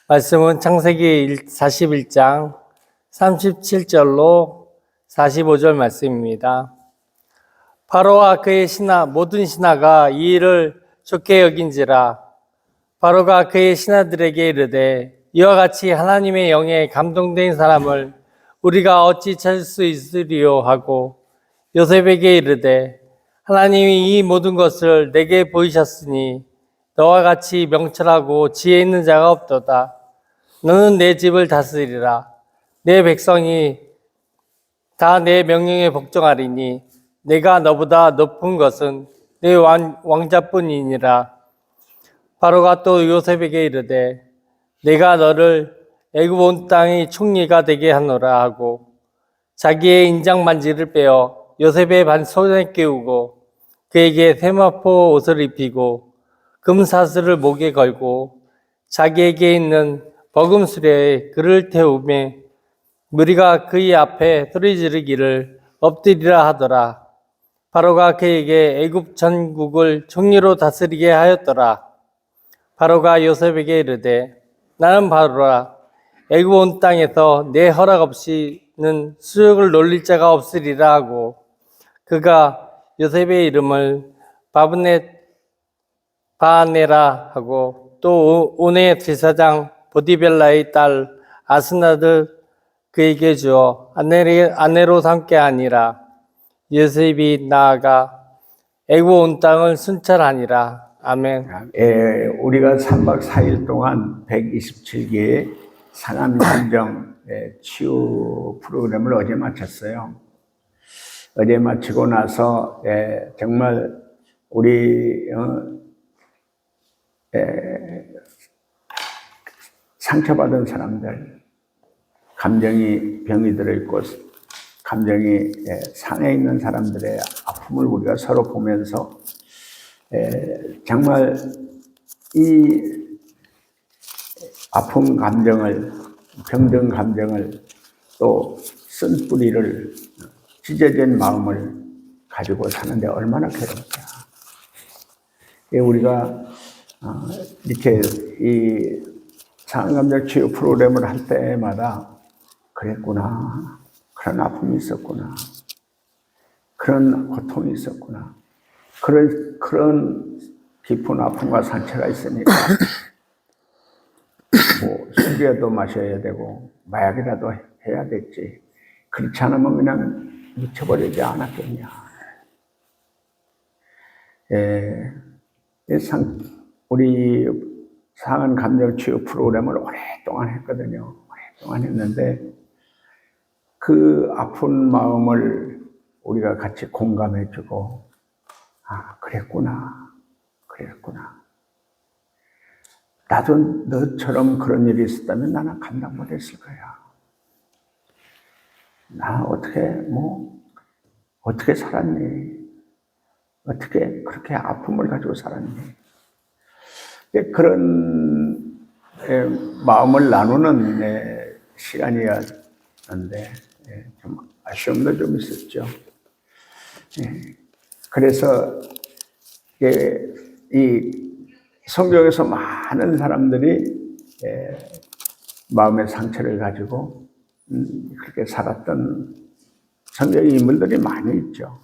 말씀은 창세기 41장 37절로 45절 말씀입니다. 바로와 그의 모든 신하가 이 일을 좋게 여긴지라. 바로가 그의 신하들에게 이르되 이와 같이 하나님의 영에 감동된 사람을 우리가 어찌 찾을 수 있으리요 하고 요셉에게 이르되 하나님이 이 모든 것을 내게 보이셨으니 너와 같이 명철하고 지혜 있는 자가 없도다. 너는 내 집을 다스리라. 내 백성이 다 내 명령에 복종하리니 내가 너보다 높은 것은 내 왕자뿐이니라. 바로가 또 요셉에게 이르되 내가 너를 애굽 온 땅의 총리가 되게 하노라 하고 자기의 인장 반지를 빼어 요셉의 손에 끼우고 그에게 세마포 옷을 입히고 금사슬을 목에 걸고 자기에게 있는 버금 수레에 그를 태우며 무리가 그의 앞에 소리 지르기를 엎드리라 하더라. 바로가 그에게 애굽 전국을 총리로 다스리게 하였더라. 바로가 요셉에게 이르되 나는 바로라. 애굽 온 땅에서 내 허락 없이는 수족을 놀릴 자가 없으리라 하고 그가 요셉의 이름을 바네라 하고 또 온의 제사장 보디벨라의 딸 아스나드 그에게 주어 아내로 삼게 하니라. 요셉이 나아가 애굽 온 땅을 순찰하니라. 아멘. 우리가 3박 4일 동안 127개의 상한 감정 치유 프로그램을 어제 마쳤어요. 어제 마치고 나서 정말 우리 상처받은 사람들, 감정이 병이 들어있고 감정이 상해 있는 사람들의 아픔을 우리가 서로 보면서 정말 이 아픈 감정을, 병든 감정을 또 쓴 뿌리를, 찢어진 마음을 가지고 사는데 얼마나 괴롭다. 우리가 이렇게 이 상감정 치유 프로그램을 할 때마다 그랬구나, 그런 아픔이 있었구나, 그런 고통이 있었구나, 그런 깊은 아픔과 상처가 있으니까 뭐 술이라도 마셔야 되고 마약이라도 해야 됐지. 그렇지 않으면 그냥 미쳐버리지 않았겠냐. 우리 상한 감정 치유 프로그램을 오랫동안 했거든요. 오랫동안 했는데 그 아픈 마음을 우리가 같이 공감해주고, 아, 그랬구나. 나도 너처럼 그런 일이 있었다면 나는 감당 못했을 거야. 나 어떻게 살았니? 어떻게 그렇게 아픔을 가지고 살았니? 그런 마음을 나누는 시간이었는데 좀 아쉬움도 좀 있었죠. 그래서 이 성경에서 많은 사람들이 마음의 상처를 가지고 그렇게 살았던 성경 인물들이 많이 있죠.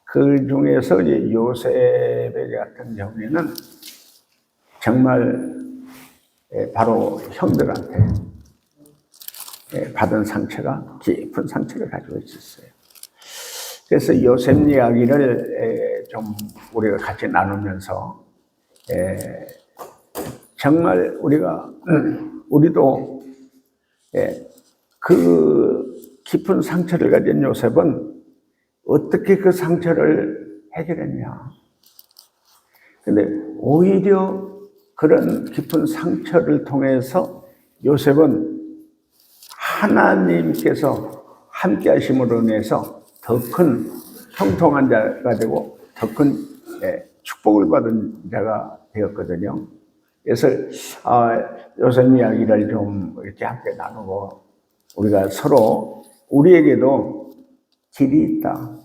그 중에서 이제 요셉 같은 경우에는 정말 바로 형들한테 받은 상처가 깊은 상처를 가지고 있었어요. 그래서 요셉 이야기를 좀 우리가 같이 나누면서 정말 우리도 그 깊은 상처를 가진 요셉은 어떻게 그 상처를 해결했냐. 근데 오히려 그런 깊은 상처를 통해서 요셉은 하나님께서 함께 하심으로 인해서 더 큰 형통한 자가 되고 더 큰 축복을 받은 자가 되었거든요. 그래서 요셉 이야기를 좀 이렇게 함께 나누고 우리가 서로 우리에게도 길이 있다.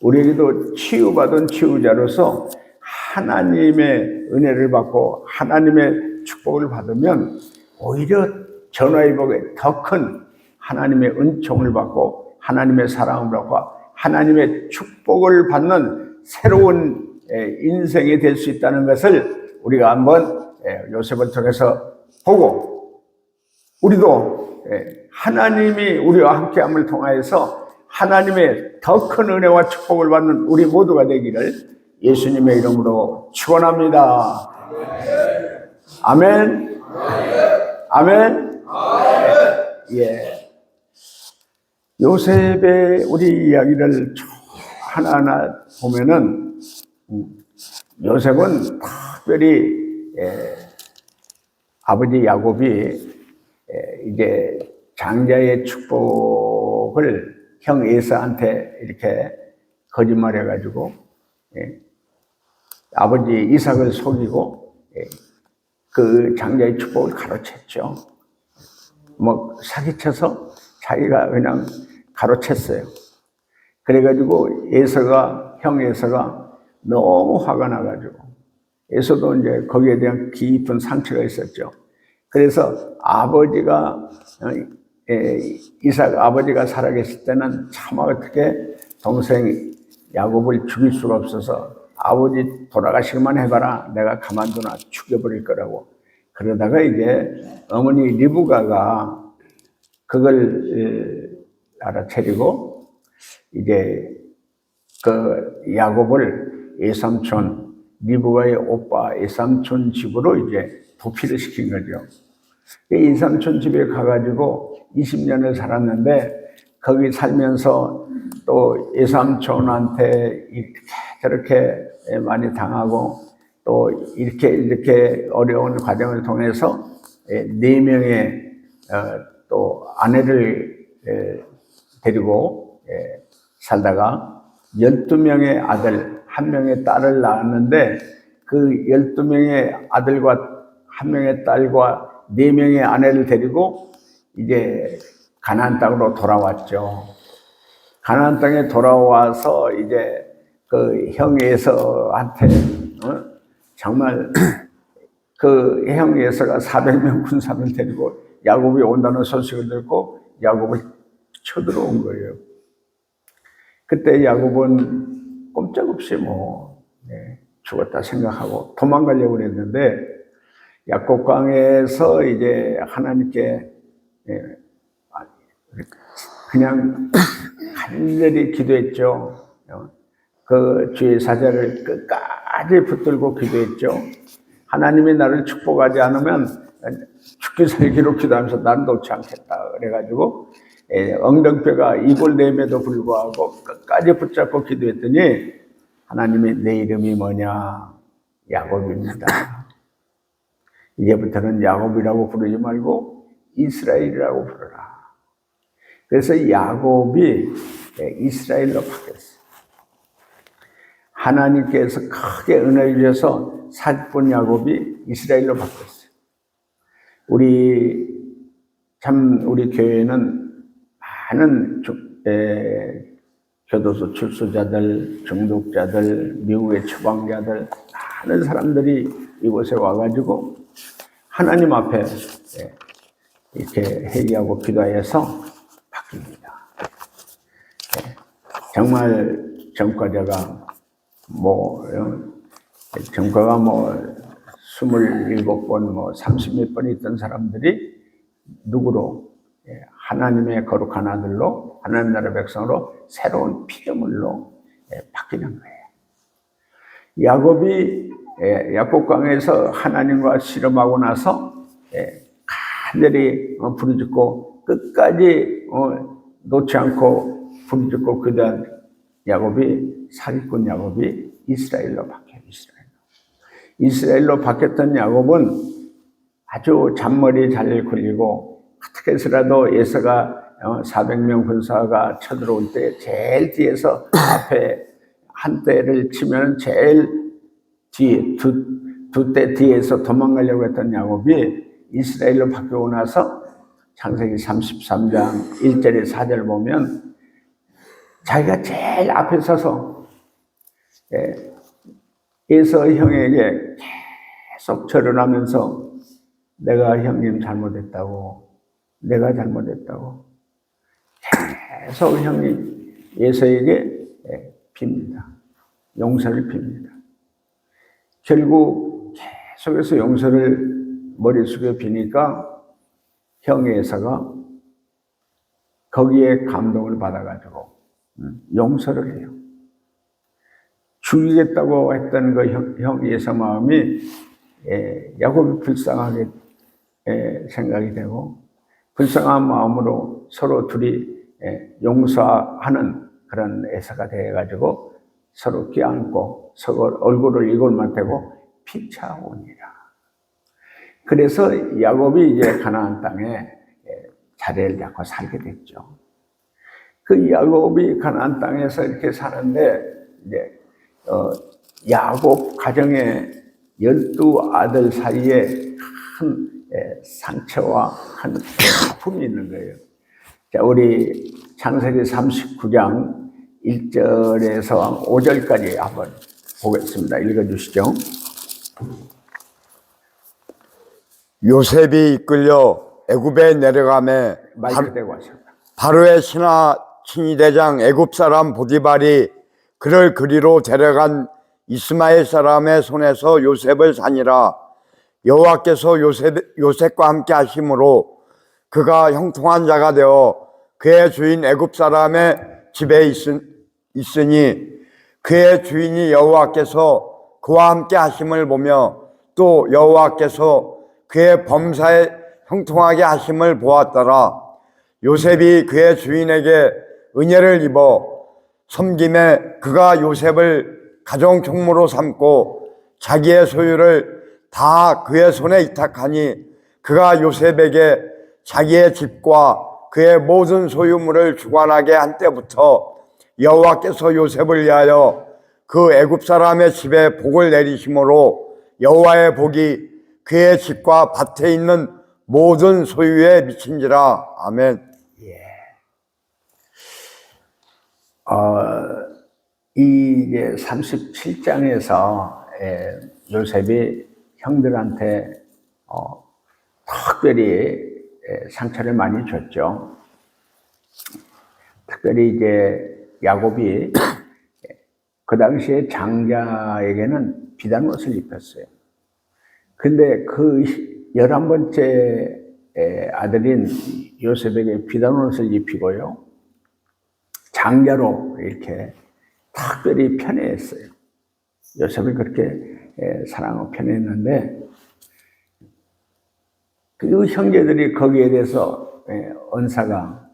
우리에게도 치유받은 치유자로서 하나님의 은혜를 받고 하나님의 축복을 축복을 받으면 오히려 전화위복에 더 큰 하나님의 은총을 받고 하나님의 사랑을 받고 하나님의 축복을 받는 새로운 인생이 될 수 있다는 것을 우리가 한번 요셉을 통해서 보고, 우리도 하나님이 우리와 함께함을 통하여서 하나님의 더 큰 은혜와 축복을 받는 우리 모두가 되기를 예수님의 이름으로 축원합니다. 아멘. 아멘. 예. 요셉의 우리 이야기를 하나하나 보면은 요셉은 특별히 아버지 야곱이 이제 장자의 축복을 형 에사한테 이렇게 거짓말해가지고 아버지 이삭을 속이고 그 장자의 축복을 가로챘죠. 뭐 사기쳐서 자기가 그냥 가로챘어요. 그래가지고 형 에서가 너무 화가 나가지고, 에서도 이제 거기에 대한 깊은 상처가 있었죠. 그래서 이삭 아버지가 살아계실 때는 참 어떻게 동생 야곱을 죽일 수가 없어서 아버지 돌아가시기만 해봐라, 내가 가만두나 죽여버릴 거라고. 그러다가 이제 어머니 리브가가 그걸 알아차리고 이제 그 야곱을 외삼촌 리브가의 오빠 외삼촌 집으로 이제 도피를 시킨 거죠. 외삼촌 집에 가가지고 20년을 살았는데 거기 살면서 또 외삼촌한테 이렇게 저렇게 많이 당하고 또 이렇게 어려운 과정을 통해서 4명의 또 아내를 데리고 살다가 12명의 아들, 1명의 딸을 낳았는데 그 12명의 아들과 1명의 딸과 4명의 아내를 데리고 이제 가나안 땅으로 돌아왔죠. 가나안 땅에 돌아와서 이제 그 형 에서한테 정말 그 형 에서가 400명 군사를 데리고 야곱이 온다는 소식을 듣고 야곱을 쳐들어온 거예요. 그때 야곱은 꼼짝없이 죽었다 생각하고 도망가려고 했는데 야곱강에서 이제 하나님께 그냥 간절히 기도했죠. 그 주의 사자를 끝까지 붙들고 기도했죠. 하나님이 나를 축복하지 않으면 죽기 살기로 기도하면서 나는 놓지 않겠다. 그래가지고 엉덩뼈가 이골됨에도 불구하고 끝까지 붙잡고 기도했더니 하나님이 내 이름이 뭐냐? 야곱입니다. 이제부터는 야곱이라고 부르지 말고 이스라엘이라고 부르라. 그래서 야곱이 이스라엘로 바뀌었어요. 하나님께서 크게 은혜를 주셔서 사기꾼 야곱이 이스라엘로 바뀌었어요. 우리 교회는 많은 교도소 출소자들, 중독자들, 미국의 처방자들, 많은 사람들이 이곳에 와가지고 하나님 앞에 이렇게 회개하고 기도해서 바뀝니다. 정말 전과자가 전과가 27번, 30몇 번 있던 사람들이 누구로? 하나님의 거룩한 아들로, 하나님 나라 백성으로 새로운 피조물로 바뀌는 거예요. 야곱이 야곱강에서 하나님과 씨름하고 나서 간절히 부르짖고 끝까지 놓지 않고 부르짖고 그다음 야곱이 사기꾼 야곱이 이스라엘로 바뀌어요. 이스라엘로 바뀌었던 야곱은 아주 잔머리 잘 굴리고 어떻게 해서라도 에서가 400명 군사가 쳐들어올 때 제일 뒤에서 앞에 한 대를 치면 제일 뒤에 두 대 뒤에서 도망가려고 했던 야곱이 이스라엘로 바뀌고 나서 창세기 33장 1절에 4절 보면 자기가 제일 앞에 서서 에서 형에게 계속 절을 하면서 내가 형님 잘못했다고, 내가 잘못했다고 계속 형님 예서에게 빕니다. 용서를 빕니다. 결국 계속해서 용서를 머릿속에 비니까 형 예서가 거기에 감동을 받아가지고 용서를 해요. 죽이겠다고 했던 그 형 예서 마음이 야곱이 불쌍하게 생각이 되고 불쌍한 마음으로 서로 둘이 용서하는 그런 에서가 되어가지고 서로 껴안고 서로 얼굴을 이골만 대고 피차오니라. 그래서 야곱이 이제 가나안 땅에 자리를 잡고 살게 됐죠. 그 야곱이 가나안 땅에서 이렇게 사는데 이제 야곱 가정의 12아들 사이에 큰 상처와 큰 아픔이 있는 거예요. 자, 우리 창세기 39장 1절에서 5절까지 한번 보겠습니다. 읽어주시죠. 요셉이 이끌려 애굽에 내려가매 마이크 대고 하세요. 바로의 신하 친위대장 애굽 사람 보디발이 그를 그리로 데려간 이스마엘 사람의 손에서 요셉을 사니라. 여호와께서 요셉과 함께 하심으로 그가 형통한 자가 되어 그의 주인 애굽 사람의 집에 있으니 그의 주인이 여호와께서 그와 함께 하심을 보며 또 여호와께서 그의 범사에 형통하게 하심을 보았더라. 요셉이 그의 주인에게 은혜를 입어 섬김에 그가 요셉을 가정 총무로 삼고 자기의 소유를 다 그의 손에 위탁하니 그가 요셉에게 자기의 집과 그의 모든 소유물을 주관하게 한 때부터 여호와께서 요셉을 위하여 그 애굽 사람의 집에 복을 내리심으로 여호와의 복이 그의 집과 밭에 있는 모든 소유에 미친지라. 아멘. 이제 37장에서 요셉이 형들한테 특별히 상처를 많이 줬죠. 특별히 이제 야곱이 그 당시에 장자에게는 비단 옷을 입혔어요. 근데 그 11번째 아들인 요셉에게 비단 옷을 입히고요. 장자로 이렇게 특별히 편애했어요. 요셉을 그렇게 사랑하고 편애했는데 그 형제들이 거기에 대해서 언사가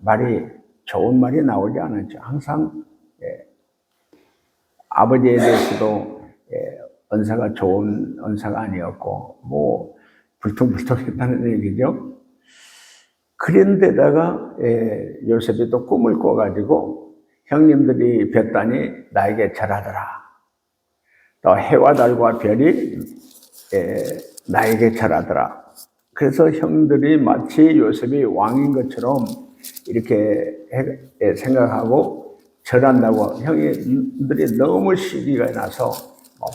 좋은 말이 나오지 않았죠. 항상 아버지에 대해서도 언사가 좋은 언사가 아니었고 뭐 불통불통했다는 얘기죠. 그런데다가 요셉이 또 꿈을 꿔가지고 형님들이 뵀다니 나에게 절하더라. 또 해와 달과 별이 나에게 절하더라. 그래서 형들이 마치 요셉이 왕인 것처럼 이렇게 생각하고 절한다고 형들이 너무 시기가 나서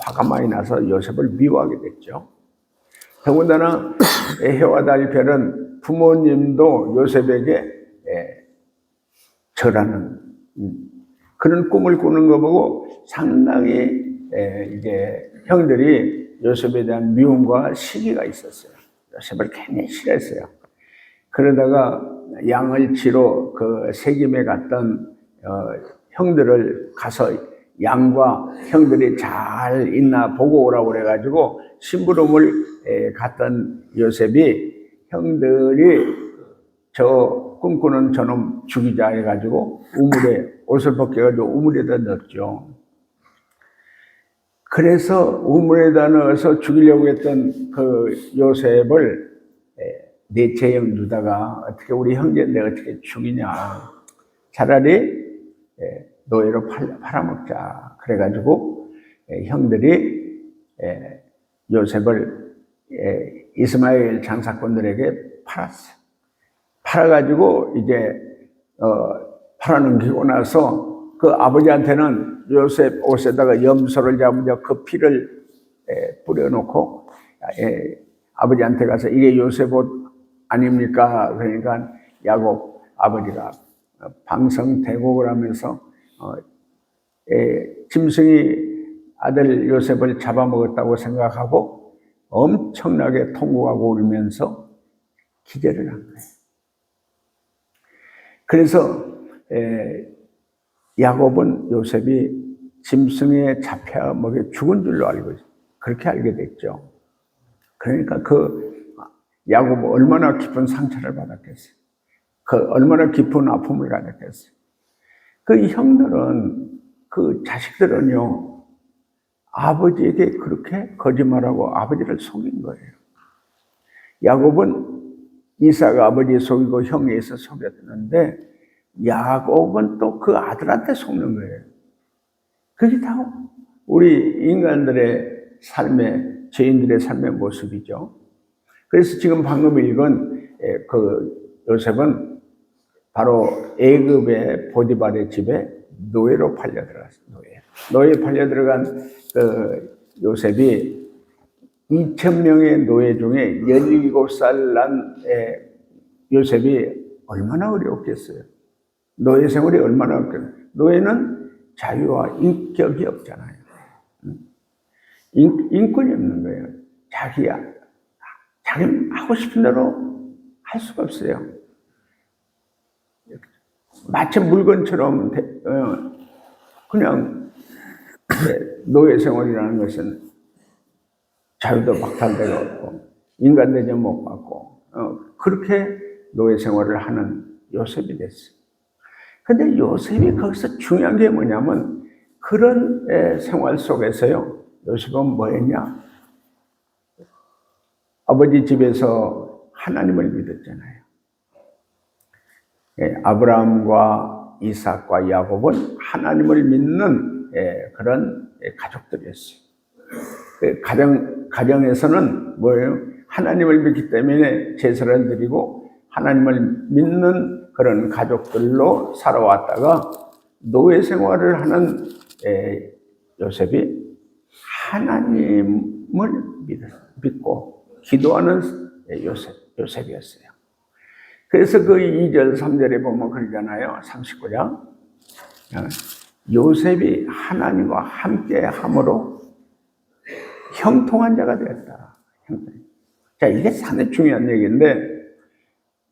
화가 많이 나서 요셉을 미워하게 됐죠. 더군다나 해와 달 별은 부모님도 요셉에게 절하는 그런 꿈을 꾸는 거 보고 상당히 이제 형들이 요셉에 대한 미움과 시기가 있었어요. 요셉을 괜히 싫어했어요. 그러다가 양을 치러 그 세김에 갔던 형들을 가서 양과 형들이 잘 있나 보고 오라고 그래가지고 심부름을 갔던 요셉이 형들이 저 꿈꾸는 저놈 죽이자 해가지고 우물에 옷을 벗겨가지고 우물에다 넣었죠. 그래서 우물에다 넣어서 죽이려고 했던 그 요셉을 네체형 유다가 어떻게 우리 형제인데 어떻게 죽이냐. 차라리 노예로 팔아먹자. 그래가지고 형들이 요셉을 이스마엘 장사꾼들에게 팔았어요. 팔아가지고 이제 팔아넘기고 나서 그 아버지한테는 요셉 옷에다가 염소를 잡으며 그 피를 뿌려놓고 아버지한테 가서 이게 요셉 옷 아닙니까? 그러니까 야곱 아버지가 방성대곡을 하면서 짐승이 아들 요셉을 잡아먹었다고 생각하고 엄청나게 통곡하고 울면서 기절을 한 거예요. 그래서 야곱은 요셉이 짐승에 잡혀 먹여 죽은 줄로 알고 그렇게 알게 됐죠. 그러니까 그 야곱은 얼마나 깊은 상처를 받았겠어요. 그 얼마나 깊은 아픔을 가졌겠어요. 그 형들은, 그 자식들은요, 아버지에게 그렇게 거짓말하고 아버지를 속인 거예요. 야곱은 이삭가 아버지 속이고 형에 의해서 속였는데, 야곱은 또 그 아들한테 속는 거예요. 그게 다 우리 인간들의 삶의, 죄인들의 삶의 모습이죠. 그래서 지금 방금 읽은 그 요셉은 바로 애굽의 보디발의 집에 노예로 팔려 들어갔어요. 노예에 팔려 들어간 그 요셉이 2,000명의 노예 중에 17살 난 요셉이 얼마나 어려웠겠어요. 노예 생활이 얼마나 어렵겠어요. 노예는 자유와 인격이 없잖아요. 인권이 없는 거예요. 자기 하고 싶은 대로 할 수가 없어요. 마치 물건처럼 그냥 노예 생활이라는 것은 자유도 박탈되고 없고 인간 대접 못 받고 그렇게 노예 생활을 하는 요셉이 됐어요. 근데 요셉이 거기서 중요한 게 뭐냐면 그런 생활 속에서요, 요셉은 뭐 했냐? 아버지 집에서 하나님을 믿었잖아요. 아브라함과 이삭과 야곱은 하나님을 믿는 그런 가족들이었어요. 가정에서는 뭐예요? 하나님을 믿기 때문에 제사를 드리고 하나님을 믿는 그런 가족들로 살아왔다가 노예 생활을 하는 요셉이 하나님을 믿고 기도하는 요셉이었어요. 그래서 그 2절, 3절에 보면 그러잖아요. 39장. 요셉이 하나님과 함께 함으로 형통한 자가 되었다. 자, 이게 상당히 중요한 얘기인데,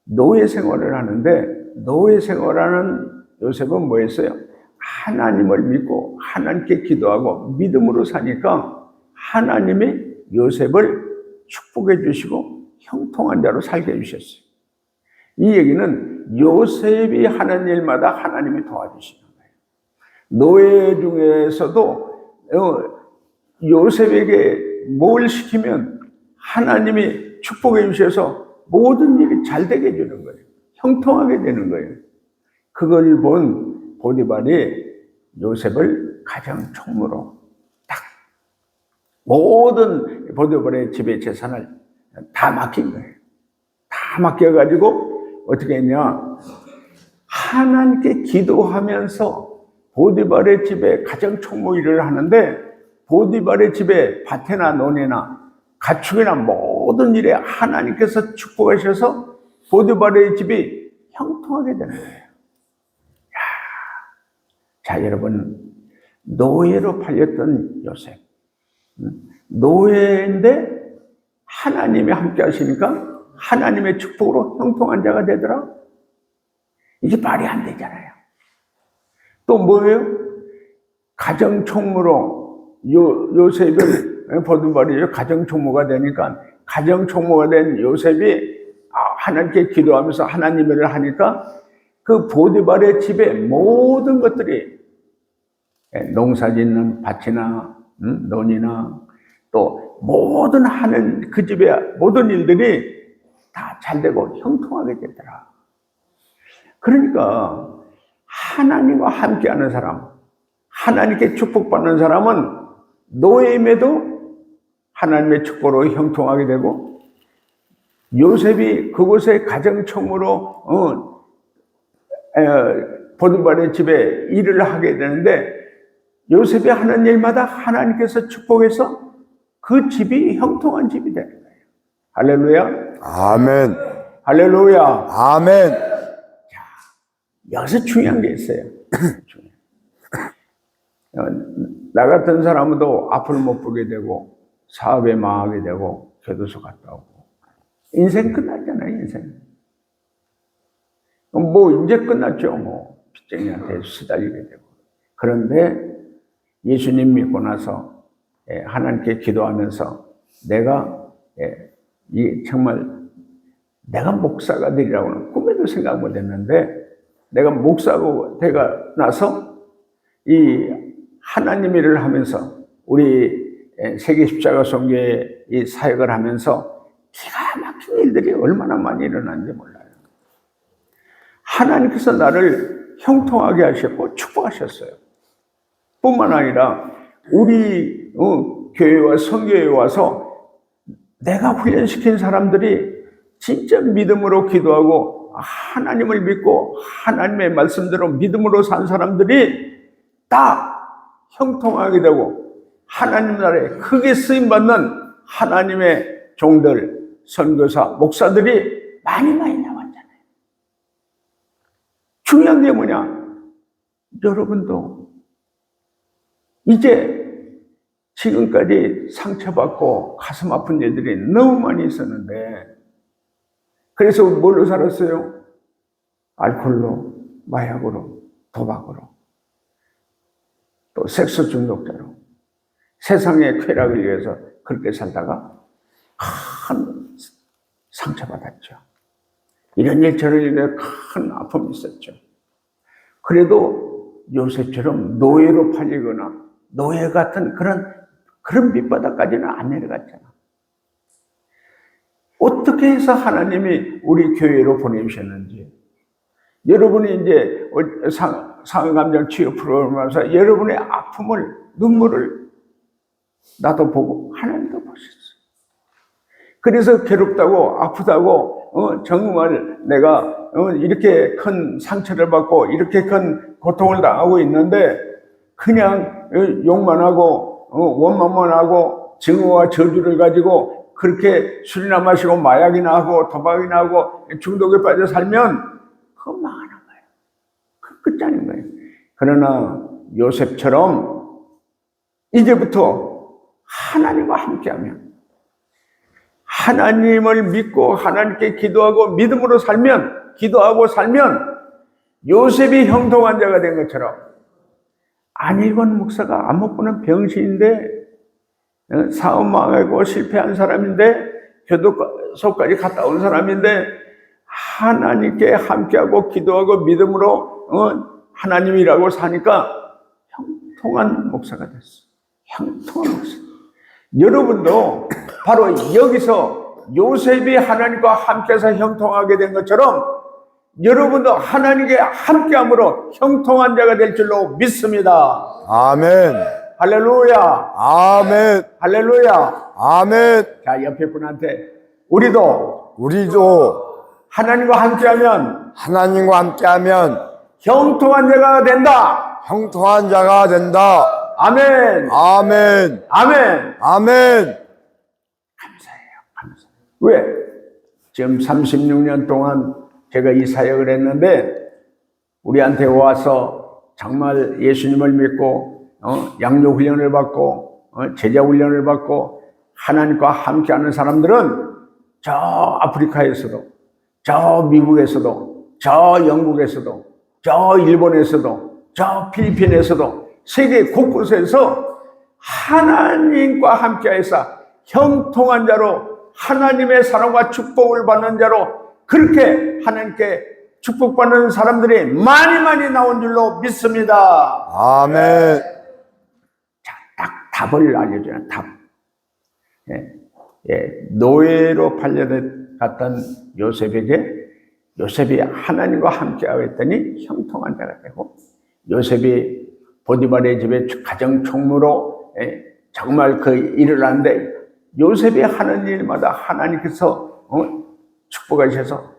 노예 생활을 하는데, 노예 생활하는 요셉은 뭐 했어요? 하나님을 믿고 하나님께 기도하고 믿음으로 사니까 하나님이 요셉을 축복해 주시고 형통한 자로 살게 해주셨어요. 이 얘기는 요셉이 하는 일마다 하나님이 도와주시는 거예요. 노예 중에서도 요셉에게 뭘 시키면 하나님이 축복해 주셔서 모든 일이 잘 되게 해주는 거예요. 형통하게 되는 거예요. 그걸 본 보디발이 요셉을 가장 총무로 딱 모든 보디발의 집의 재산을 다 맡긴 거예요. 다 맡겨가지고 어떻게 했냐? 하나님께 기도하면서 보디발의 집에 가장 총무 일을 하는데 보디발의 집에 밭이나 논이나 가축이나 모든 일에 하나님께서 축복하셔서 보디발의 집이 형통하게 되는 거예요. 자, 여러분, 노예로 팔렸던 요셉. 노예인데 하나님이 함께 하시니까 하나님의 축복으로 형통한 자가 되더라? 이게 말이 안 되잖아요. 또 뭐예요? 가정총무로 요셉을 보디발이 가정총무가 되니까 가정총무가 된 요셉이 하나님께 기도하면서 하나님 일을 하니까 그 보디발의 집에 모든 것들이 농사 짓는 밭이나 논이나 또 모든 하는 그 집의 모든 일들이 다 잘되고 형통하게 되더라. 그러니까 하나님과 함께하는 사람, 하나님께 축복받는 사람은 노예임에도 하나님의 축복으로 형통하게 되고 요셉이 그곳에 가정총무로 보디발의 집에 일을 하게 되는데 요셉이 하는 일마다 하나님께서 축복해서 그 집이 형통한 집이 되는 거예요. 할렐루야. 아멘. 할렐루야. 아멘. 여기서 중요한 게 있어요. 나 같은 사람도 앞을 못 보게 되고 사업에 망하게 되고 교도소 갔다 오고 인생 끝났잖아요. 인생 뭐 이제 끝났죠. 뭐 빚쟁이한테 시달리게 되고. 그런데 예수님 믿고 나서 하나님께 기도하면서 내가 정말 내가 목사가 되리라고는 꿈에도 생각 못 했는데 내가 목사가 되고 나서 이 하나님 일을 하면서 우리 세계 십자가 선교회 이 사역을 하면서 기가 막힌 일들이 얼마나 많이 일어났는지 몰라요. 하나님께서 나를 형통하게 하셨고 축복하셨어요. 뿐만 아니라 우리 교회와 선교회에 와서 내가 훈련시킨 사람들이 진짜 믿음으로 기도하고 하나님을 믿고 하나님의 말씀대로 믿음으로 산 사람들이 다 형통하게 되고 하나님 나라에 크게 쓰임받는 하나님의 종들, 선교사, 목사들이 많이 나왔잖아요. 중요한 게 뭐냐? 여러분도 이제 지금까지 상처받고 가슴 아픈 일들이 너무 많이 있었는데 그래서 뭘로 살았어요? 알코올로, 마약으로, 도박으로, 또 섹스 중독자로 세상의 쾌락을 위해서 그렇게 살다가 큰 상처받았죠. 이런 일 저런 일에 큰 아픔이 있었죠. 그래도 요셉처럼 노예로 팔리거나 노예 같은 그런 밑바닥까지는 안 내려갔잖아. 어떻게 해서 하나님이 우리 교회로 보내주셨는지. 여러분이 이제 상감정 치유 프로그램을 하면서 여러분의 아픔을, 눈물을 나도 보고 하나님도 보셨어요. 그래서 괴롭다고 아프다고 정말 내가 이렇게 큰 상처를 받고 이렇게 큰 고통을 당하고 있는데 그냥 욕만 하고 원망만 하고 증오와 저주를 가지고 그렇게 술이나 마시고 마약이나 하고 도박이나 하고 중독에 빠져 살면 그거 망하는 거예요. 그 끝장인 거예요. 그러나 요셉처럼 이제부터 하나님과 함께하면 하나님을 믿고 하나님께 기도하고 믿음으로 살면 기도하고 살면 요셉이 형통한 자가 된 것처럼 안일권 목사가 안 먹고는 병신인데 사업 망하고 실패한 사람인데 교도소까지 갔다 온 사람인데 하나님께 함께하고 기도하고 믿음으로 하나님이라고 사니까 형통한 목사가 됐어. 형통한 목사. 여러분도 바로 여기서 요셉이 하나님과 함께해서 형통하게 된 것처럼 여러분도 하나님께 함께함으로 형통한 자가 될 줄로 믿습니다. 아멘. 할렐루야. 아멘. 할렐루야. 아멘. 자, 옆에 분한테 우리도 하나님과 함께하면 형통한 자가 된다. 형통한 자가 된다. 아멘. 아멘. 아멘. 아멘. 감사해요. 왜? 지금 36년 동안 제가 이 사역을 했는데 우리한테 와서 정말 예수님을 믿고 양육 훈련을 받고 제자 훈련을 받고 하나님과 함께하는 사람들은 저 아프리카에서도 저 미국에서도 저 영국에서도 저 일본에서도 저 필리핀에서도 세계 곳곳에서 하나님과 함께해서 형통한 자로 하나님의 사랑과 축복을 받는 자로 그렇게 하나님께 축복받는 사람들이 많이 나온 줄로 믿습니다. 아멘. 자, 딱 답을 알려줘요. 답. 노예로 팔려갔던 요셉이 하나님과 함께하고 있더니 형통한 자가 되고 요셉이 보디발의 집에 가정 총무로 정말 그 일을 하는데 요셉이 하는 일마다 하나님께서 축복하셔서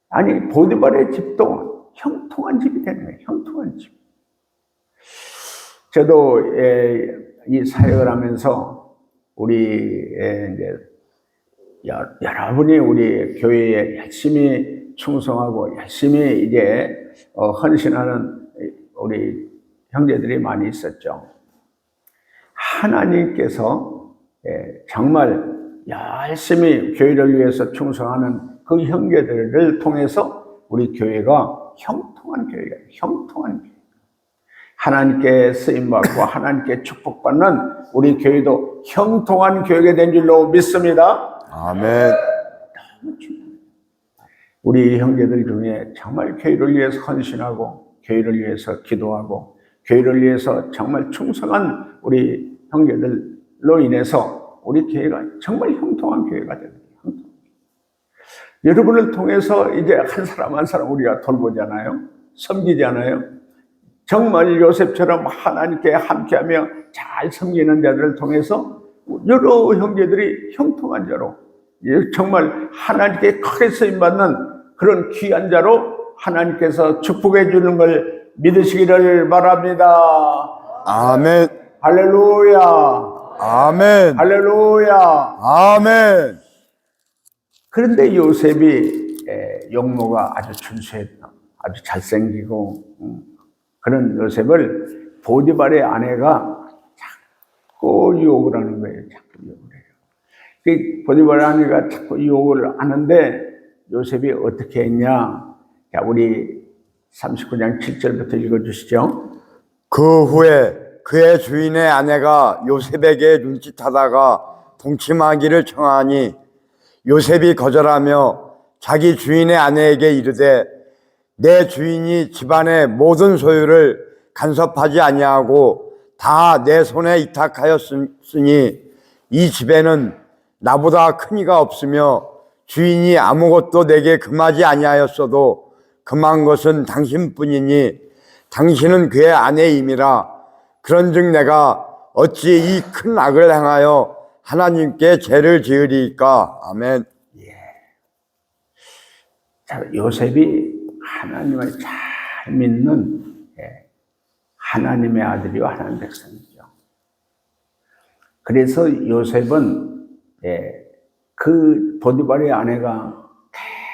아니 보디발의 집도 형통한 집이 되는 거예요. 형통한 집. 저도 이 사역을 하면서 우리 이제 여러분이 우리 교회에 열심히 충성하고 열심히 이제 헌신하는 우리 형제들이 많이 있었죠. 하나님께서 정말 열심히 교회를 위해서 충성하는 그 형제들을 통해서 우리 교회가 형통한 교회가 형통한 교회. 하나님께 쓰임받고 하나님께 축복받는 우리 교회도 형통한 교회가 된 줄로 믿습니다. 아멘. 우리 형제들 중에 정말 교회를 위해서 헌신하고 교회를 위해서 기도하고 교회를 위해서 정말 충성한 우리 형제들로 인해서 우리 교회가 정말 형통한 교회가 됩니다. 여러분을 통해서 이제 한 사람 한 사람 우리가 돌보잖아요. 섬기잖아요. 정말 요셉처럼 하나님께 함께하며 잘 섬기는 자들을 통해서 여러 형제들이 형통한 자로 정말 하나님께 크게 쓰임받는 그런 귀한 자로 하나님께서 축복해 주는 걸 믿으시기를 바랍니다. 아멘. 할렐루야. 아멘. 할렐루야. 아멘. 그런데 요셉이 용모가 아주 준수했다. 아주 잘생기고 그런 요셉을 보디발의 아내가 자꾸 유혹을 하는 거예요. 자꾸 유혹을 해요. 그 보디발의 아내가 자꾸 유혹을 하는데 요셉이 어떻게 했냐? 자, 우리 39장 7절부터 읽어주시죠. 그 후에 그의 주인의 아내가 요셉에게 눈짓하다가 동침하기를 청하니 요셉이 거절하며 자기 주인의 아내에게 이르되 내 주인이 집안의 모든 소유를 간섭하지 아니하고 다 내 손에 위탁하였으니 이 집에는 나보다 큰 이가 없으며 주인이 아무것도 내게 금하지 아니하였어도 금한 것은 당신뿐이니 당신은 그의 아내임이라. 그런즉 내가 어찌 이 큰 악을 행하여 하나님께 죄를 지으리이까. 아멘. 자, 요셉이 하나님을 잘 믿는 하나님의 아들이요 하나님 백성이죠. 그래서 요셉은 그 보디발의 아내가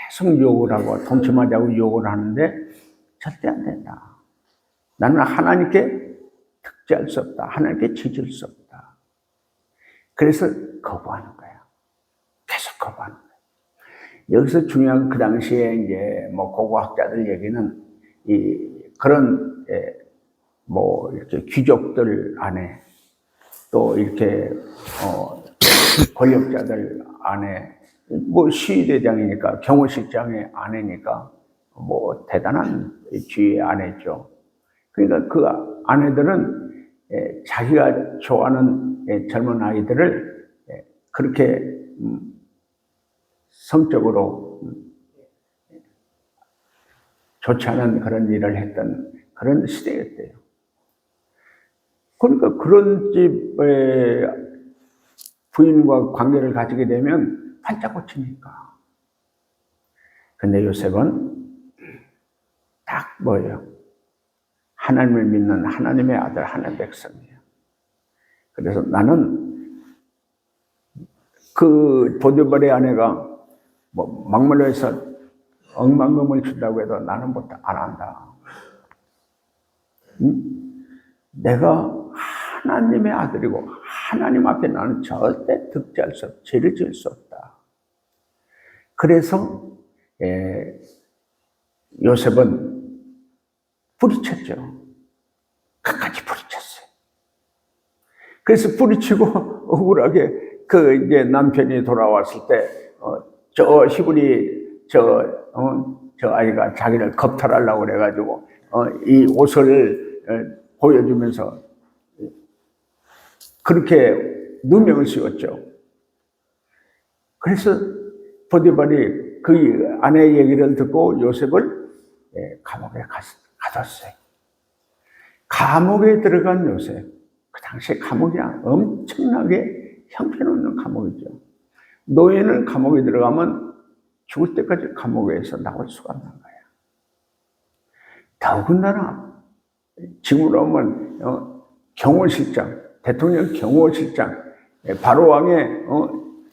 계속 유혹을 하고 동침하자고 유혹을 하는데 절대 안 된다. 나는 하나님께 득죄할 수 없다. 하나님께 지질 수 없다. 그래서 거부하는 거야. 계속 거부하는 거야. 여기서 중요한 그 당시에 이제 뭐 고고학자들 얘기는 그런 뭐 이렇게 귀족들 안에 또 이렇게 권력자들 안에 뭐 시위대장이니까 경호실장의 아내니까 뭐 대단한 지위의 아내죠. 그러니까 그 아내들은 자기가 좋아하는 젊은 아이들을 그렇게 성적으로 좋지 않은 그런 일을 했던 그런 시대였대요. 그러니까 그런 집의 부인과 관계를 가지게 되면 반짝 꽂히니까. 근데 요셉은 딱 뭐예요? 하나님을 믿는 하나님의 아들, 하나님의 백성이에요. 그래서 나는 그 보디발의 아내가 뭐 막말로 해서 억만금을 준다고 해도 나는 안 한다. 내가 하나님의 아들이고 하나님 앞에 나는 절대 득죄할 수 없다. 죄를 지을 수 없다. 그래서 요셉은 뿌리쳤죠. 끝까지 뿌리쳤어요. 그래서 뿌리치고 억울하게 그 이제 남편이 돌아왔을 때 저 히브리 저 아이가 자기를 겁탈하려고 그래가지고 이 옷을 보여주면서 그렇게 누명을 씌웠죠. 그래서 보디발이 그 아내의 얘기를 듣고 요셉을 감옥에 가뒀어요. 감옥에 들어간 요셉, 그 당시에 감옥이 엄청나게 형편없는 감옥이죠. 노예는 감옥에 들어가면 죽을 때까지 감옥에서 나올 수가 없는 거예요. 더군다나 지금으로 하면 경호실장, 대통령 경호실장, 바로왕의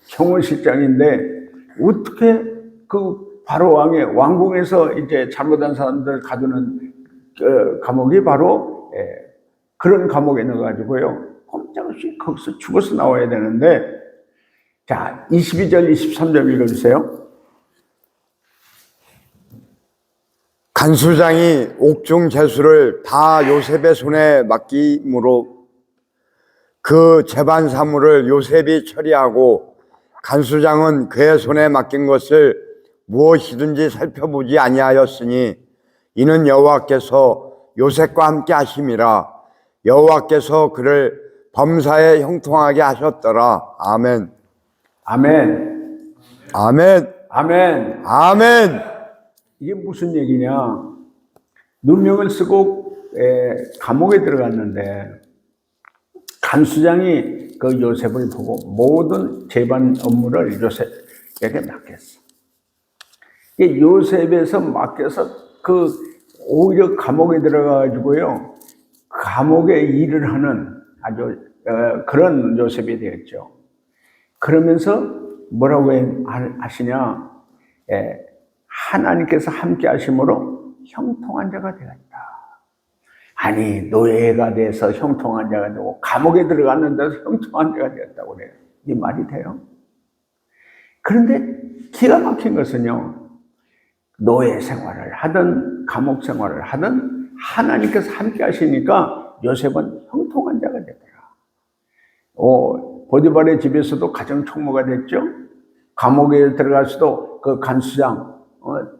경호실장인데 어떻게 그 바로 왕의 왕궁에서 이제 잘못한 사람들 가두는 감옥이 바로 그런 감옥에 넣어가지고요. 꼼짝없이 거기서 죽어서 나와야 되는데, 자, 22절, 23절 읽어주세요. 간수장이 옥중 제수를 다 요셉의 손에 맡김으로 그 재반 사물을 요셉이 처리하고 간수장은 그의 손에 맡긴 것을 무엇이든지 살펴보지 아니하였으니 이는 여호와께서 요셉과 함께 하심이라. 여호와께서 그를 범사에 형통하게 하셨더라. 아멘. 아멘. 아멘. 아멘. 아멘. 이게 무슨 얘기냐? 누명을 쓰고 감옥에 들어갔는데 간수장이 그 요셉을 보고 모든 재반 업무를 요셉에게 맡겼어. 이 요셉에서 맡겨서 그 오히려 감옥에 들어가가지고요, 감옥에 일을 하는 아주 그런 요셉이 되었죠. 그러면서 뭐라고 하시냐? 하나님께서 함께 하심으로 형통한 자가 되었다. 아니, 노예가 돼서 형통한 자가 되고 감옥에 들어갔는데도 형통한 자가 되었다고 그래요. 이 말이 돼요? 그런데 기가 막힌 것은요, 노예 생활을 하든 감옥 생활을 하든 하나님께서 함께 하시니까 요셉은 형통한 자가 되더라. 보디발의 집에서도 가정 총무가 됐죠. 감옥에 들어가서도 그 간수장,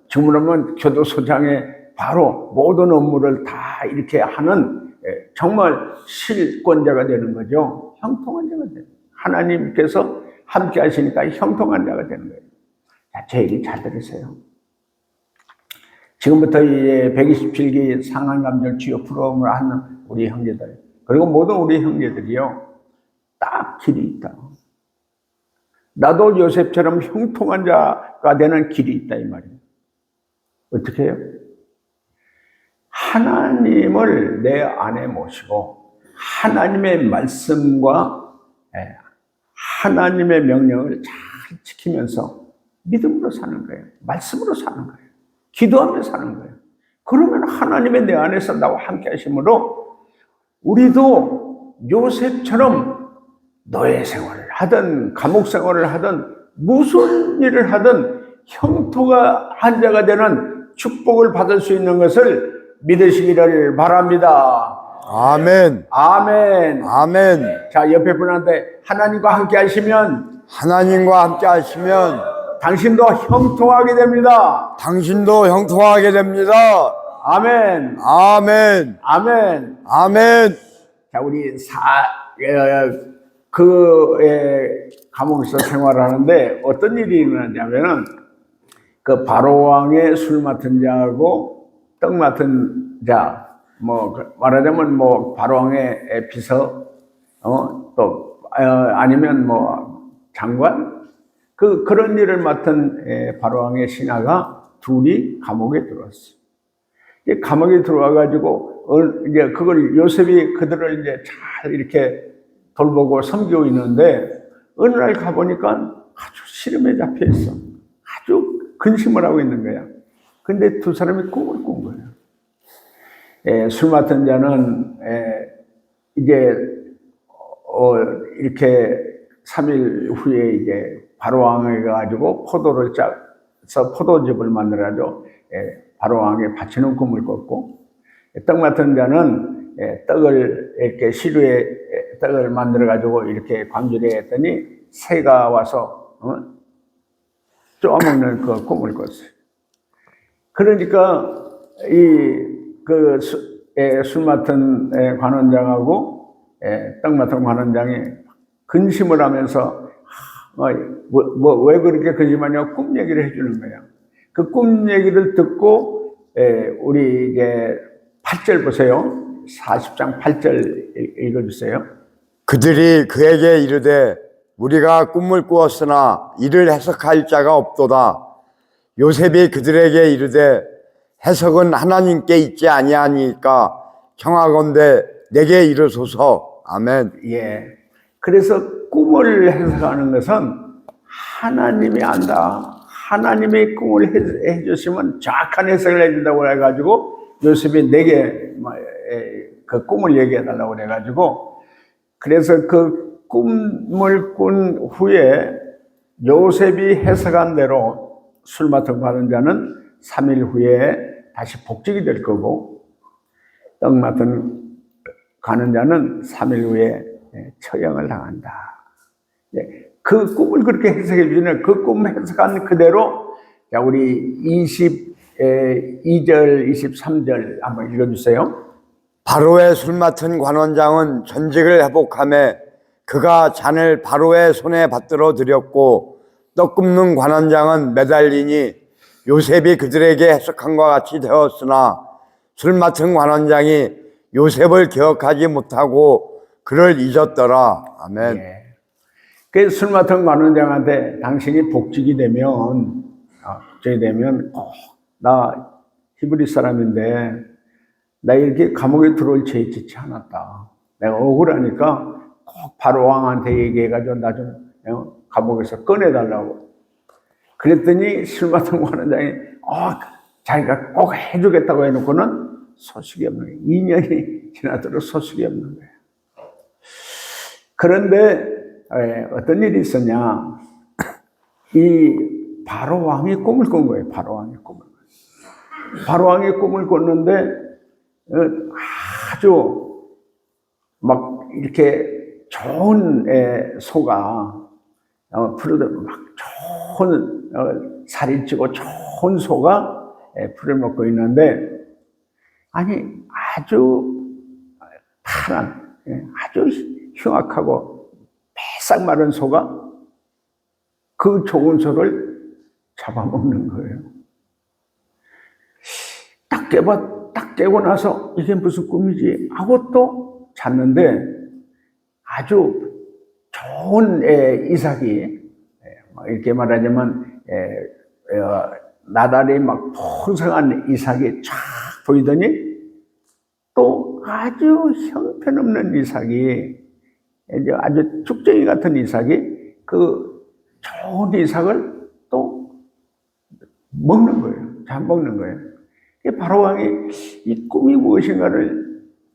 주문하면 교도소장에 바로 모든 업무를 다 이렇게 하는 정말 실권자가 되는 거죠. 형통한 자가 되는 거예요. 하나님께서 함께 하시니까 형통한 자가 되는 거예요. 자, 제 얘기 잘 들으세요. 지금부터 이제 127기 상한감정 치유 프로그램을 하는 우리 형제들, 그리고 모든 우리 형제들이요, 딱 길이 있다. 나도 요셉처럼 형통한 자가 되는 길이 있다, 이 말이에요. 어떻게 해요? 하나님을 내 안에 모시고 하나님의 말씀과 하나님의 명령을 잘 지키면서 믿음으로 사는 거예요. 말씀으로 사는 거예요. 기도하며 사는 거예요. 그러면 하나님의 내 안에서 나와 함께 하심으로 우리도 요셉처럼 노예 생활을 하든 감옥 생활을 하든 무슨 일을 하든 형통한 자가 되는 축복을 받을 수 있는 것을 믿으시기를 바랍니다. 아멘. 아멘. 아멘. 자, 옆에 분한테 하나님과 함께 하시면 하나님과 함께 하시면 당신도 형통하게 됩니다. 당신도 형통하게 됩니다. 아멘. 아멘. 아멘. 아멘. 자, 우리 감옥에서 생활하는데 어떤 일이 일어났냐면은 그 바로 왕의 술 맡은 자하고 떡 맡은 자, 말하자면 바로 왕의 비서, 아니면 장관, 그런 일을 맡은 바로 왕의 신하가 둘이 감옥에 들어왔어요. 감옥에 들어와가지고 이제 그걸 요셉이 그들을 이제 잘 이렇게 돌보고 섬기고 있는데 어느 날 가보니까 아주 시름에 잡혀 있어. 아주 근심을 하고 있는 거야. 근데 두 사람이 꿈을 꾼 거예요. 술 맡은 자는 이제 이렇게 3일 후에 이제 바로 왕에게 가지고 포도를 짜서 포도즙을 만들어가지고 바로 왕에 바치는 꿈을 꿨고, 떡 맡은 자는 떡을 이렇게 시루에 떡을 만들어가지고 이렇게 광주리에 했더니 새가 와서 쪼아먹는 그 꿈을 꿨어요. 그러니까 술 맡은 관원장하고 떡 맡은 관원장이 근심을 하면서 왜 그렇게 근심하냐고 꿈 얘기를 해주는 거야. 그 꿈 얘기를 듣고 우리 이제 8절 보세요. 40장 8절 읽어주세요. 그들이 그에게 이르되 우리가 꿈을 꾸었으나 이를 해석할 자가 없도다. 요셉이 그들에게 이르되 해석은 하나님께 있지 아니하니까 청하건대 내게 이르소서. 아멘. 예. 그래서 꿈을 해석하는 것은 하나님이 안다. 하나님의 꿈을 해주시면 정확한 해석을 해준다고 해가지고 요셉이 내게 그 꿈을 얘기해달라고 그래가지고 그래서 그 꿈을 꾼 후에 요셉이 해석한 대로 술 맡은 가는 자는 3일 후에 다시 복직이 될 거고 떡 맡은 가는 자는 3일 후에 처형을 당한다. 그 꿈을 그렇게 해석해 주시는 그 꿈 해석한 그대로 자 우리 22절 23절 한번 읽어주세요. 바로의 술 맡은 관원장은 전직을 회복하며 그가 잔을 바로의 손에 받들어 드렸고 떡 굽는 관원장은 매달리니 요셉이 그들에게 해석한과 같이 되었으나 술 맡은 관원장이 요셉을 기억하지 못하고 그를 잊었더라. 아멘. 예. 그 술 맡은 관원장한테 당신이 복직이 되면 나 히브리 사람인데 나 이렇게 감옥에 들어올 죄 짓지 않았다. 내가 억울하니까 꼭 바로 왕한테 얘기해가지고 나 좀 감옥에서 꺼내달라고. 그랬더니 술 맡은 관원장이 자기가 꼭 해주겠다고 해놓고는 소식이 없는 거예요. 2년이 지나도록 소식이 없는 거예요. 그런데 어떤 일이 있었냐? 이 바로 왕이 꿈을 꾼 거예요. 바로 왕이 꿈을 꿨는데 아주 막 이렇게 좋은 소가 풀을 막 좋은 살이 찌고 좋은 소가 풀을 먹고 있는데 아니 아주 파란 아주 흉악하고 바싹 마른 소가 그 좋은 소를 잡아먹는 거예요. 딱 깨고 나서 이게 무슨 꿈이지 하고 또 잤는데 아주 좋은 이삭이 이렇게 말하자면 나달이 막 풍성한 이삭이 쫙 보이더니 또 아주 형편없는 이삭이 아주 쭉쟁이 같은 이삭이 그 좋은 이삭을 또 먹는 거예요. 잘 먹는 거예요. 바로 왕이 이 꿈이 무엇인가를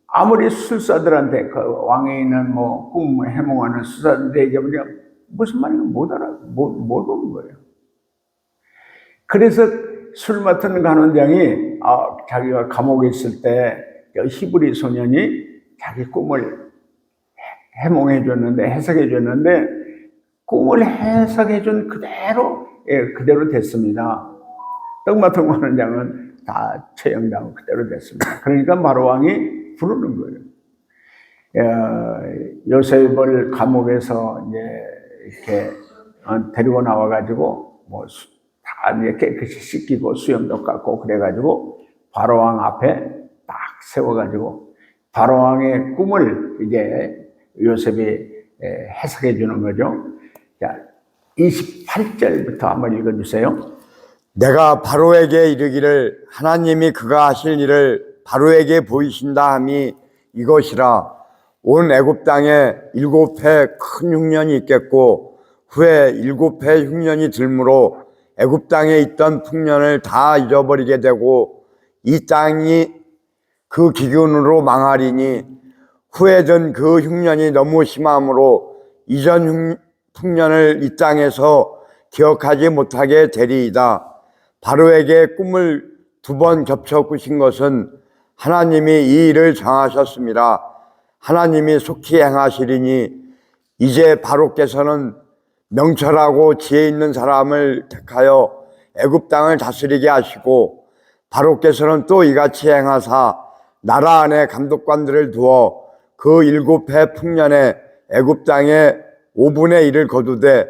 아무리 술사들한테 그 왕에 있는 뭐 꿈 해몽하는 술사들한테 얘기하면 무슨 말인가 모르는 거예요. 그래서 술 맡은 간원장이 자기가 감옥에 있을 때 히브리 소년이 자기 꿈을 해몽해 줬는데 해석해 줬는데 꿈을 해석해 준 그대로 됐습니다. 떡 맡은 관원장은 다 처형당하고 그대로 됐습니다. 그러니까 바로 왕이 부르는 거예요. 요셉을 감옥에서 이제 이렇게 데리고 나와가지고 뭐 다 이렇게 깨끗이 씻기고 수염도 깎고 그래가지고 바로 왕 앞에 딱 세워가지고 바로 왕의 꿈을 이제 요셉이 해석해 주는 거죠. 자, 28절부터 한번 읽어주세요. 내가 바로에게 이르기를 하나님이 그가 하실 일을 바로에게 보이신다 함이 이것이라. 온 애굽 땅에 7해 큰 흉년이 있겠고 후에 7해 흉년이 들므로 애굽 땅에 있던 풍년을 다 잊어버리게 되고 이 땅이 그 기근으로 망하리니 후에 든 그 흉년이 너무 심함으로 이전 풍년을 이 땅에서 기억하지 못하게 되리이다. 바로에게 꿈을 2번 겹쳐 꾸신 것은 하나님이 이 일을 정하셨습니다. 하나님이 속히 행하시리니 이제 바로께서는 명철하고 지혜 있는 사람을 택하여 애굽 땅을 다스리게 하시고 바로께서는 또 이같이 행하사 나라 안에 감독관들을 두어 그 7해 풍년에 애굽 땅에 5분의 1을 거두되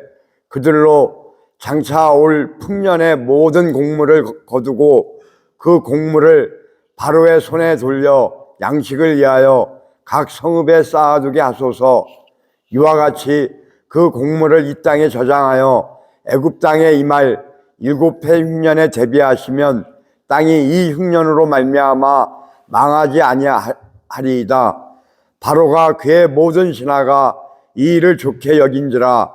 그들로 장차 올 풍년의 모든 곡물을 거두고 그 곡물을 바로의 손에 돌려 양식을 위하여 각 성읍에 쌓아두게 하소서. 이와 같이 그 곡물을 이 땅에 저장하여 애굽 땅에 임할 7해 흉년에 대비하시면 땅이 이 흉년으로 말미암아 망하지 아니하리이다. 바로가 그의 모든 신하가 이 일을 좋게 여긴지라.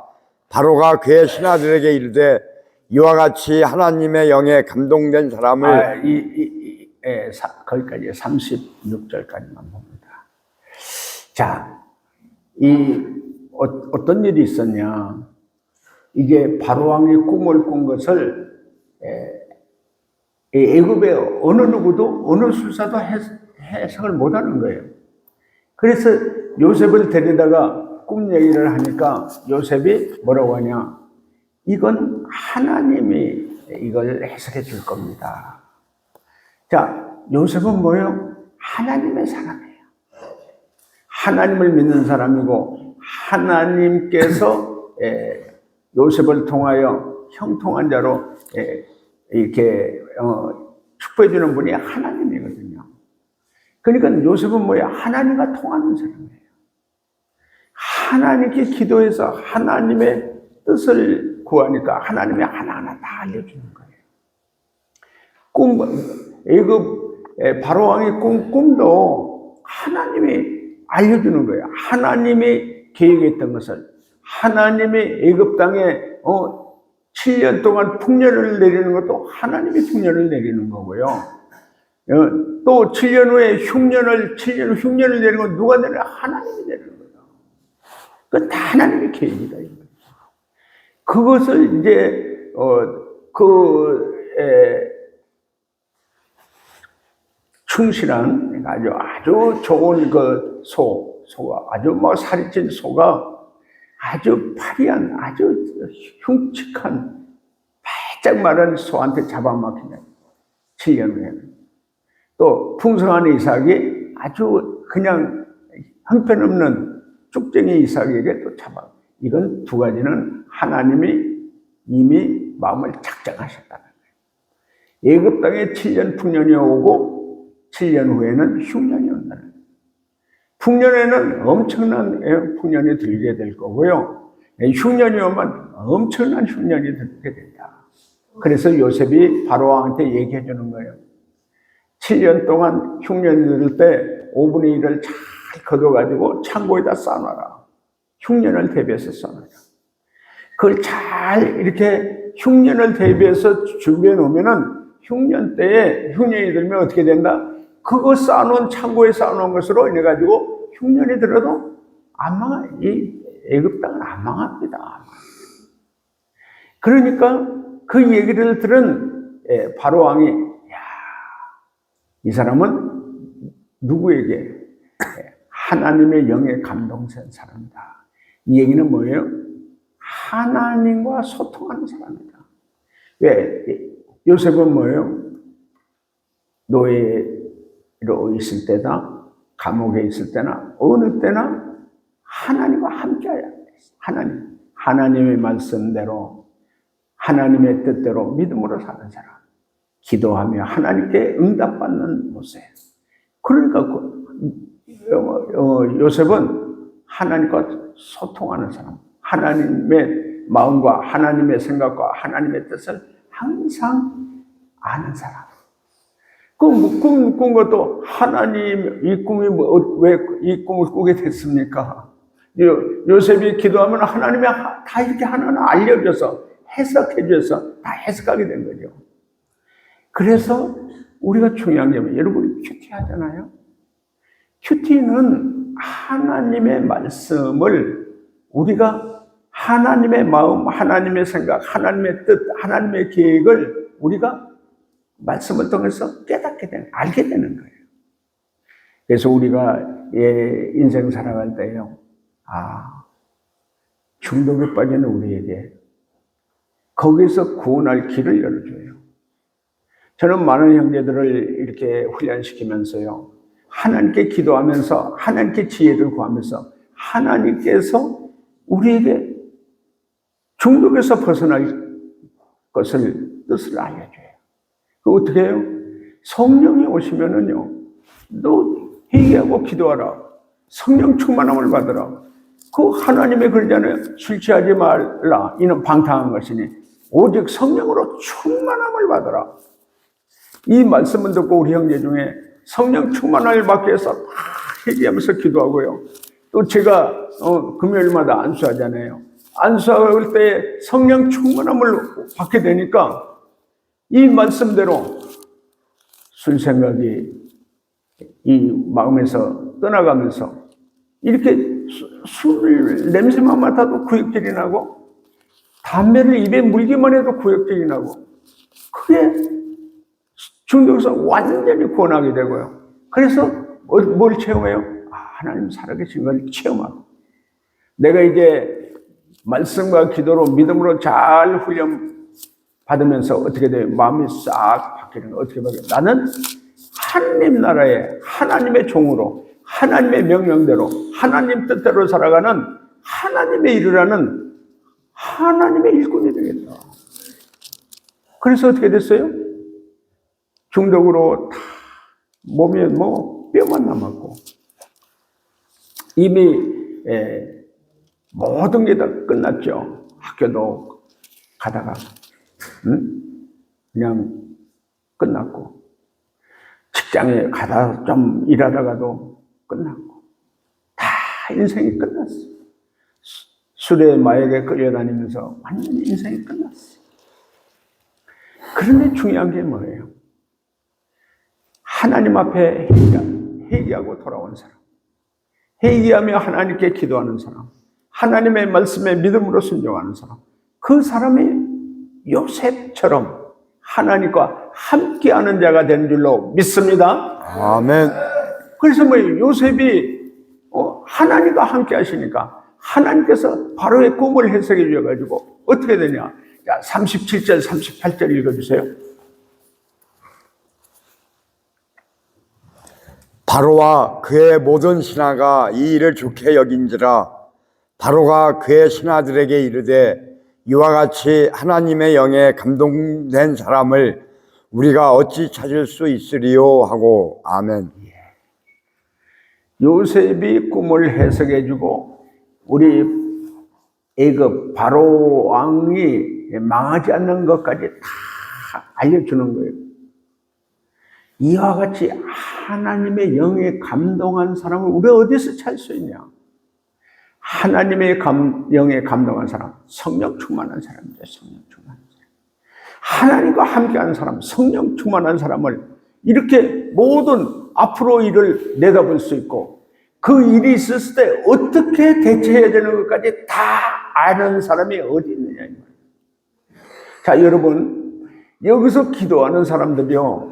바로가 그의 신하들에게 이르되 이와 같이 하나님의 영에 감동된 사람을 거기까지 36절까지만 봅니다. 자, 어떤 일이 있었냐? 이게 바로 왕이 꿈을 꾼 것을 애굽의 어느 누구도 어느 술사도 해석을 못하는 거예요. 그래서 요셉을 데려다가 꿈 얘기를 하니까 요셉이 뭐라고 하냐? 이건 하나님이 이걸 해석해 줄 겁니다. 자, 요셉은 뭐예요? 하나님의 사람이에요. 하나님을 믿는 사람이고 하나님께서 요셉을 통하여 형통한 자로 이렇게 축복해 주는 분이 하나님이거든요. 그러니까 요셉은 뭐예요? 하나님과 통하는 사람이에요. 하나님께 기도해서 하나님의 뜻을 구하니까 하나님이 하나하나 다 알려주는 거예요. 애굽 바로 왕이 꾼 꿈도 하나님이 알려주는 거예요. 하나님이 계획했던 것을 하나님이 애굽 땅에 7년 동안 풍년을 내리는 것도 하나님이 풍년을 내리는 거고요. 또 7년 후에 7년 후 흉년을 내리는 건 누가 내려? 하나님이 내리는 거예요. 그건 다 하나님의 계획이다. 그것을 이제 충실한 아주 좋은 그 소가 아주 살이 찐 소가 아주 파리한 아주 흉측한 바짝 마른 소한테 잡아먹히네. 7년 후에는 또 풍성한 이삭이 아주 그냥 형편없는 쭉쟁이 이삭에게 또 이건 두 가지는 하나님이 이미 마음을 작정하셨다는 거예요. 애굽 땅에 7년 풍년이 오고 7년 후에는 흉년이 온다는 거예요. 풍년에는 엄청난 풍년이 들게 될 거고요. 흉년이 오면 엄청난 흉년이 들게 된다. 그래서 요셉이 바로 왕한테 얘기해 주는 거예요. 7년 동안 흉년이 들 때 5분의 1을 잘 걷어가지고 창고에다 쌓아놔라. 흉년을 대비해서 쌓아놔라. 그걸 잘 이렇게 흉년을 대비해서 준비해 놓으면은 흉년 때에 흉년이 들면 어떻게 된다? 그거 쌓아놓은 창고에 쌓아놓은 것으로 인해 가지고 흉년이 들어도 안 망하. 이 애굽 땅은 안 망합니다. 그러니까 그 얘기를 들은 바로 왕이 이 사람은 누구에게 하나님의 영에 감동된 사람이다. 이 얘기는 뭐예요? 하나님과 소통하는 사람이다. 왜? 요셉은 뭐예요? 노예로 있을 때나 감옥에 있을 때나 어느 때나 하나님과 함께해야 돼. 하나님의 말씀대로 하나님의 뜻대로 믿음으로 사는 사람. 기도하며 하나님께 응답받는 모습. 그러니까 요셉은 하나님과 소통하는 사람. 하나님의 마음과 하나님의 생각과 하나님의 뜻을 항상 아는 사람. 꿈 꾼 것도 하나님, 이 꿈이 왜 이 꿈을 꾸게 됐습니까? 요셉이 기도하면 하나님이 다 이렇게 하나하나 알려줘서 해석해줘서 다 해석하게 된 거죠. 그래서 우리가 중요한 게 뭐예요? 여러분이 큐티 하잖아요. 큐티는 하나님의 말씀을 우리가 하나님의 마음, 하나님의 생각, 하나님의 뜻, 하나님의 계획을 우리가 말씀을 통해서 깨닫게 되는, 알게 되는 거예요. 그래서 우리가 인생 살아갈 때요, 중독에 빠지는 우리에게 거기서 구원할 길을 열어줘요. 저는 많은 형제들을 이렇게 훈련시키면서요, 하나님께 기도하면서 하나님께 지혜를 구하면서 하나님께서 우리에게 중독에서 벗어날 것을 뜻을 알려줘요. 그 어떻게 해요? 성령이 오시면은요, 너 회개하고 기도하라. 성령 충만함을 받으라. 그 하나님의 그러잖아요. 술 취하지 말라. 이는 방탕한 것이니 오직 성령으로 충만함을 받으라. 이 말씀을 듣고 우리 형제 중에 성령 충만함을 받기 위해서 다 회개하면서 기도하고요. 또 제가 금요일마다 안수하잖아요. 안수할 때 성령 충만함을 받게 되니까 이 말씀대로 술 생각이 이 마음에서 떠나가면서 이렇게 술 냄새만 맡아도 구역질이 나고 담배를 입에 물기만 해도 구역질이 나고 그게 중독에서 완전히 구원하게 되고요. 그래서 뭘 체험해요? 하나님 살아계신 걸 체험하고 내가 이제 말씀과 기도로 믿음으로 잘 훈련 받으면서 어떻게 돼요? 마음이 싹 바뀌는 거 어떻게 바뀌어요? 나는 하나님 나라의 하나님의 종으로 하나님의 명령대로 하나님 뜻대로 살아가는 하나님의 일을 하는 하나님의 일꾼이 되겠다. 그래서 어떻게 됐어요? 중독으로 다 몸에 뼈만 남았고 이미 모든 게 다 끝났죠. 학교도 가다가 그냥 끝났고 직장에 가다 좀 일하다가도 끝났고 다 인생이 끝났어. 술에 마약에 끌려다니면서 완전히 인생이 끝났어. 그런데 중요한 게 뭐예요? 하나님 앞에 회개하고 돌아온 사람, 회개하며 하나님께 기도하는 사람, 하나님의 말씀에 믿음으로 순종하는 사람, 그 사람이 요셉처럼 하나님과 함께하는 자가 된 줄로 믿습니다. 아멘. 그래서 요셉이 하나님과 함께 하시니까 하나님께서 바로의 꿈을 해석해 주셔가지고 어떻게 되냐? 37절, 38절 읽어주세요. 바로와 그의 모든 신하가 이 일을 좋게 여긴지라 바로가 그의 신하들에게 이르되 이와 같이 하나님의 영에 감동된 사람을 우리가 어찌 찾을 수 있으리요 하고. 아멘. 요셉이 꿈을 해석해주고 우리 애굽 바로 왕이 망하지 않는 것까지 다 알려주는 거예요. 이와 같이 하나님의 영에 감동한 사람을 우리가 어디서 찾을 수 있냐? 하나님의 영에 감동한 사람, 성령 충만한 사람이죠. 성령 충만한 사람. 하나님과 함께하는 사람, 성령 충만한 사람을 이렇게 모든 앞으로 일을 내다볼 수 있고 그 일이 있었을 때 어떻게 대처해야 되는 것까지 다 아는 사람이 어디 있느냐 이 말이에요. 자, 여러분 여기서 기도하는 사람들이요,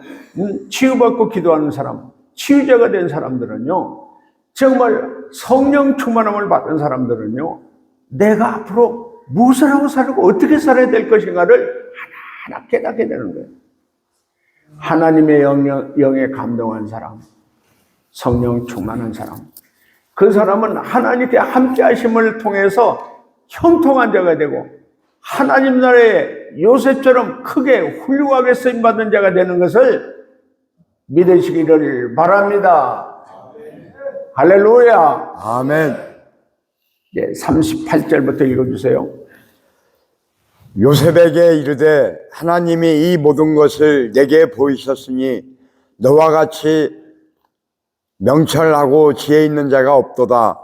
치유받고 기도하는 사람, 치유자가 된 사람들은요, 정말 성령 충만함을 받은 사람들은요, 내가 앞으로 무엇을 하고 살고 어떻게 살아야 될 것인가를 하나하나 깨닫게 되는 거예요. 하나님의 영에 감동한 사람, 성령 충만한 사람, 그 사람은 하나님께 함께 하심을 통해서 형통한 자가 되고 하나님 나라의 요셉처럼 크게 훌륭하게 쓰임받은 자가 되는 것을 믿으시기를 바랍니다. 할렐루야. 아멘. 38절부터 읽어주세요. 요셉에게 이르되 하나님이 이 모든 것을 내게 보이셨으니 너와 같이 명철하고 지혜 있는 자가 없도다.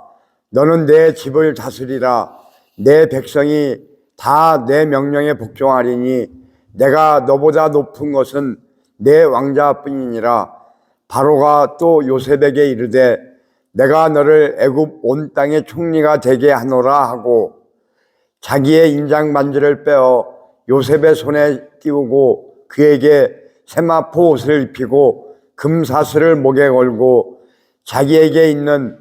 너는 내 집을 다스리라. 내 백성이 다 내 명령에 복종하리니 내가 너보다 높은 것은 내 왕자뿐이니라. 바로가 또 요셉에게 이르되 내가 너를 애굽 온 땅의 총리가 되게 하노라 하고 자기의 인장 반지를 빼어 요셉의 손에 띄우고 그에게 세마포 옷을 입히고 금사슬을 목에 걸고 자기에게 있는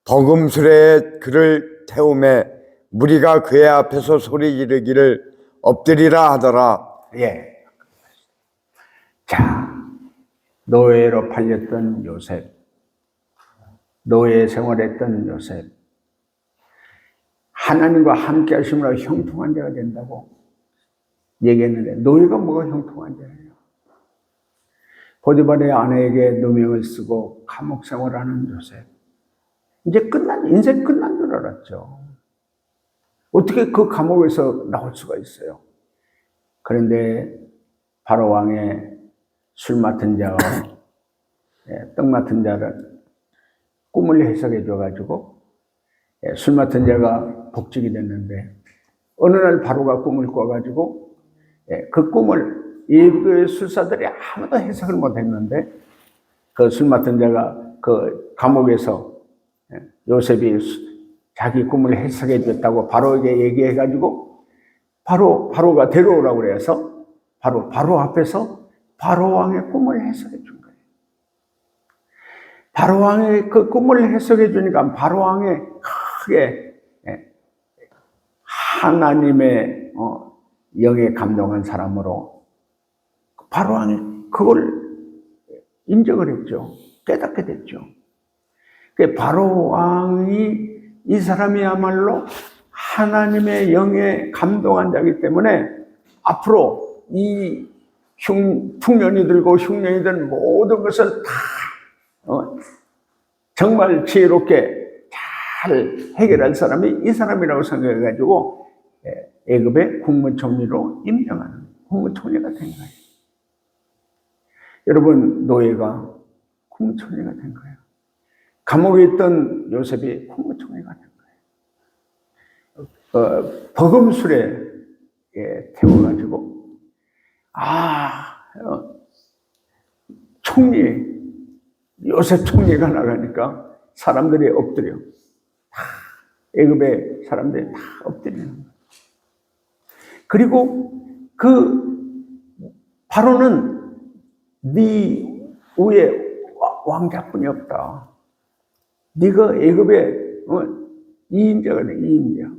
버금술에 그를 태우매 무리가 그의 앞에서 소리 지르기를 엎드리라 하더라. 예. 자, 노예로 팔렸던 요셉, 노예 생활했던 요셉, 하나님과 함께 하심으로 형통한 자가 된다고 얘기했는데 노예가 뭐가 형통한 자예요? 보디발의 아내에게 누명을 쓰고 감옥 생활하는 요셉, 이제 인생 끝난 줄 알았죠. 어떻게 그 감옥에서 나올 수가 있어요? 그런데 바로 왕의 술 맡은 자와 떡 맡은 자를 꿈을 해석해 줘가지고 술 맡은 자가 복직이 됐는데 어느 날 바로가 꿈을 꿔가지고 그 꿈을 예비교회 술사들이 아무도 해석을 못했는데 그 술 맡은 자가 그 감옥에서 요셉이 자기 꿈을 해석해 줬다고 바로에게 얘기해가지고 바로가 데려오라고 그래서 바로 앞에서 바로 왕의 꿈을 해석해 준 거예요. 바로 왕의 그 꿈을 해석해 주니까 바로 왕의 크게 하나님의 영에 감동한 사람으로 바로 왕이 그걸 인정을 했죠. 깨닫게 됐죠. 바로 왕이 이 사람이야말로 하나님의 영에 감동한 자이기 때문에 앞으로 이 풍년이 들고 흉년이 든 모든 것을 다 정말 지혜롭게 잘 해결할 사람이 이 사람이라고 생각해가지고 애굽의 국무총리로 임명하는 국무총리가 된 거예요. 여러분, 노예가 국무총리가 된 거예요. 감옥에 있던 요셉이 국무총리가 된 거예요. 버금술에 태워가지고 요셉 총리가 나가니까 사람들이 엎드려. 애굽의 사람들이 다 엎드리는 거예요. 그리고 바로는 네 위에 왕자뿐이 없다. 네가 애굽의 2인자가 돼, 2인자.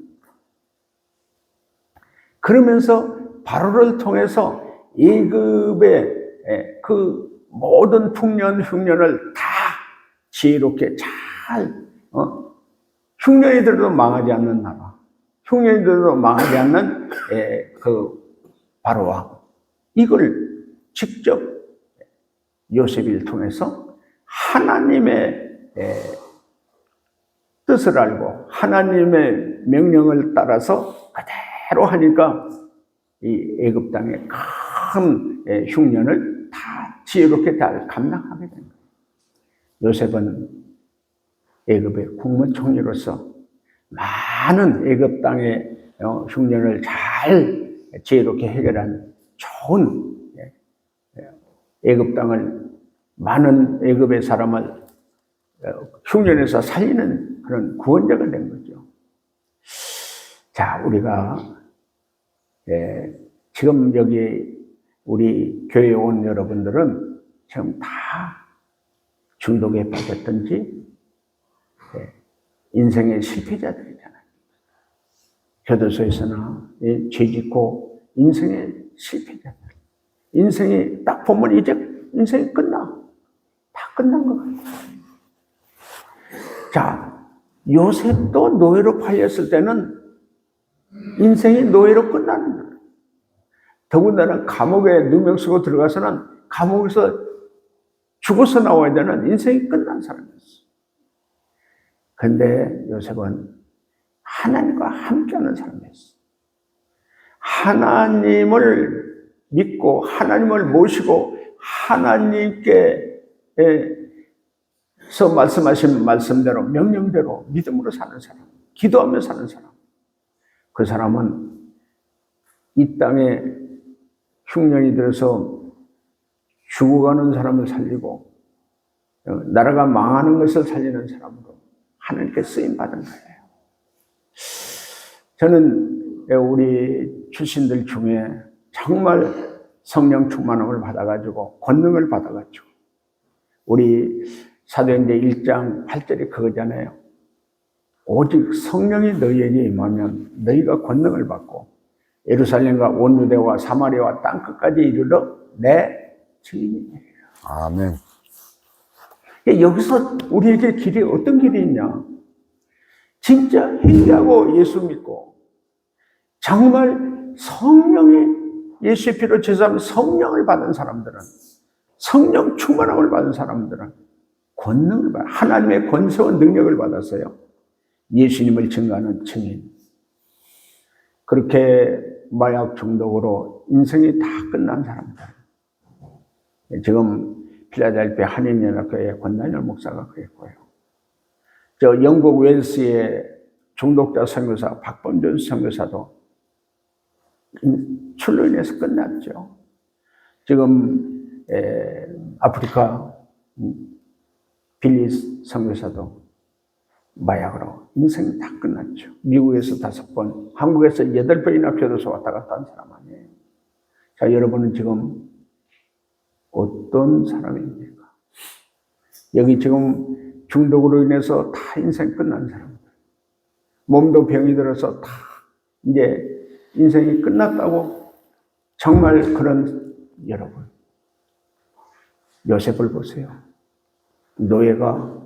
그러면서 바로를 통해서 애굽의 그 모든 풍년, 흉년을 다 지혜롭게 잘 흉년이 들어도 망하지 않는 나라, 흉년이 들어도 망하지 않는 그 바로와 이걸 직접 요셉을 통해서 하나님의 뜻을 알고 하나님의 명령을 따라서 그대로 하니까 이 애굽 땅의 큰 흉년을 다 지혜롭게 잘 감당하게 된 거예요. 요셉은 애굽의 국무총리로서 많은 애굽 땅의 흉년을 잘 지혜롭게 해결한 좋은 애굽 땅을 많은 애굽의 사람을 흉년에서 살리는 그런 구원자가 된 거죠. 자, 우리가 지금 여기 우리 교회에 온 여러분들은 지금 다 중독에 빠졌든지 인생의 실패자들이잖아요. 교도소에서나 죄 짓고 인생의 실패자들. 인생이 딱 보면 이제 인생이 다 끝난 것 같아요. 자, 요셉도 노예로 팔렸을 때는 인생이 노예로 끝나는 거예요. 더군다나 감옥에 누명 쓰고 들어가서는 감옥에서 죽어서 나와야 되는 인생이 끝난 사람이었어요. 그런데 요셉은 하나님과 함께하는 사람이었어요. 하나님을 믿고 하나님을 모시고 하나님께서 말씀하신 말씀대로 명령대로 믿음으로 사는 사람, 기도하며 사는 사람. 그 사람은 이 땅에 흉년이 들어서 죽어가는 사람을 살리고 나라가 망하는 것을 살리는 사람으로 하나님께 쓰임받은 거예요. 저는 우리 출신들 중에 정말 성령 충만함을 받아가지고 권능을 받아가지고 우리 사도행전 1장 8절이 그거잖아요. 오직 성령이 너희에게 임하면 너희가 권능을 받고 예루살렘과 온 유대와 사마리아와 땅끝까지 이르러 내 증인이 되리라. 아멘. 여기서 우리에게 길이 어떤 길이 있냐? 진짜 회개하고 예수 믿고 정말 성령이 예수의 피로 제사하면 성령을 받은 사람들은 성령 충만함을 받은 사람들은 권능을 받아 하나님의 권세와 능력을 받았어요. 예수님을 증거하는 증인. 그렇게 마약 중독으로 인생이 다 끝난 사람들. 지금 필라델피아 한인연합교회 권단열 목사가 그랬고요. 저 영국 웰스의 중독자 선교사 박범준 선교사도 술로 인해서 끝났죠. 지금 아프리카 빌리 선교사도 마약으로 인생 다 끝났죠. 미국에서 5번, 한국에서 8번이나 교도소 왔다 갔다 한 사람 아니에요. 자, 여러분은 지금 어떤 사람입니까? 여기 지금 중독으로 인해서 다 인생 끝난 사람들. 몸도 병이 들어서 다 이제 인생이 끝났다고 정말 그런 여러분. 요셉을 보세요. 노예가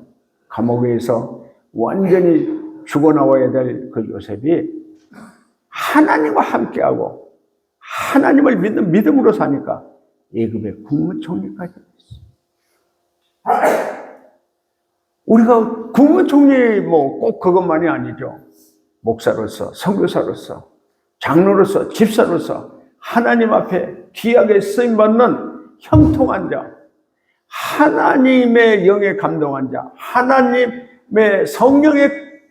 감옥에서 완전히 죽어나와야 될 그 요셉이 하나님과 함께하고 하나님을 믿는 믿음으로 사니까 애굽의 국무총리까지 됐어요. 우리가 국무총리 뭐 꼭 그것만이 아니죠. 목사로서, 선교사로서, 장로로서, 집사로서 하나님 앞에 귀하게 쓰임받는 형통한 자, 하나님의 영에 감동한 자, 하나님의 성령에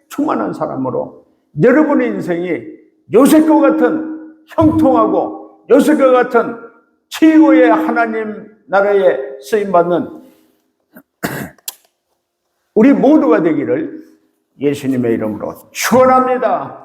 충만한 사람으로 여러분의 인생이 요셉과 같은 형통하고 요셉과 같은 최고의 하나님 나라에 쓰임받는 우리 모두가 되기를 예수님의 이름으로 축원합니다.